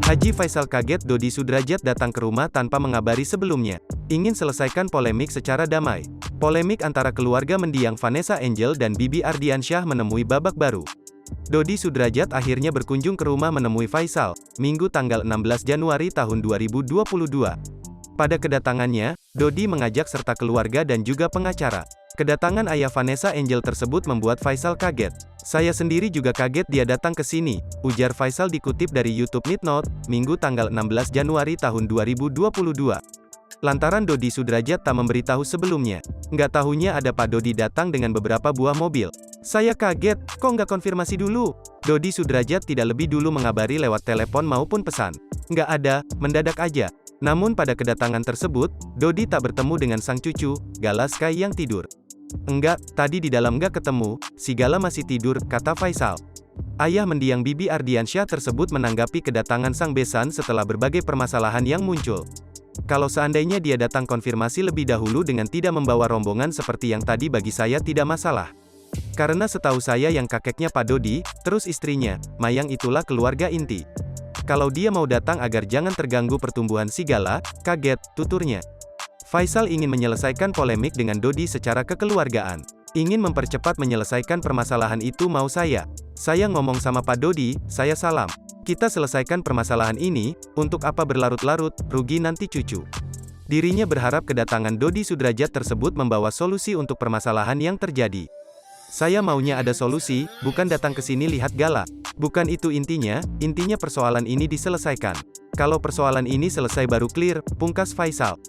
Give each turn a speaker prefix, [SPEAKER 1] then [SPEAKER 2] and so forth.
[SPEAKER 1] Haji Faisal kaget Dodi Sudrajat datang ke rumah tanpa mengabari sebelumnya. Ingin selesaikan polemik secara damai. Polemik antara keluarga mendiang Vanessa Angel dan Bibi Ardiansyah menemui babak baru. Dodi Sudrajat akhirnya berkunjung ke rumah menemui Faisal, Minggu tanggal 16 Januari tahun 2022. Pada kedatangannya, Dodi mengajak serta keluarga dan juga pengacara. Kedatangan ayah Vanessa Angel tersebut membuat Faisal kaget. Saya sendiri juga kaget dia datang ke sini, ujar Faisal dikutip dari YouTube Midnote, Minggu tanggal 16 Januari tahun 2022. Lantaran Dodi Sudrajat tak memberitahu sebelumnya. Nggak tahunya ada Pak Dodi datang dengan beberapa buah mobil. Saya kaget, kok nggak konfirmasi dulu? Dodi Sudrajat tidak lebih dulu mengabari lewat telepon maupun pesan. Nggak ada, mendadak aja. Namun pada kedatangan tersebut, Dodi tak bertemu dengan sang cucu, Gala Sky yang tidur. Enggak, tadi di dalam nggak ketemu, si Gala masih tidur, kata Faisal. Ayah mendiang Bibi Ardiansyah tersebut menanggapi kedatangan sang besan setelah berbagai permasalahan yang muncul. Kalau seandainya dia datang konfirmasi lebih dahulu dengan tidak membawa rombongan seperti yang tadi bagi saya tidak masalah. Karena setahu saya yang kakeknya Pak Dodi, terus istrinya, Mayang itulah keluarga inti. Kalau dia mau datang agar jangan terganggu pertumbuhan si Gala, kaget, tuturnya. Faisal ingin menyelesaikan polemik dengan Dodi secara kekeluargaan. Ingin mempercepat menyelesaikan permasalahan itu mau saya. Saya ngomong sama Pak Dodi, saya salam. Kita selesaikan permasalahan ini, untuk apa berlarut-larut, rugi nanti cucu. Dirinya berharap kedatangan Dodi Sudrajat tersebut membawa solusi untuk permasalahan yang terjadi. Saya maunya ada solusi, bukan datang ke sini lihat Gala. Bukan itu intinya persoalan ini diselesaikan. Kalau persoalan ini selesai baru clear, pungkas Faisal.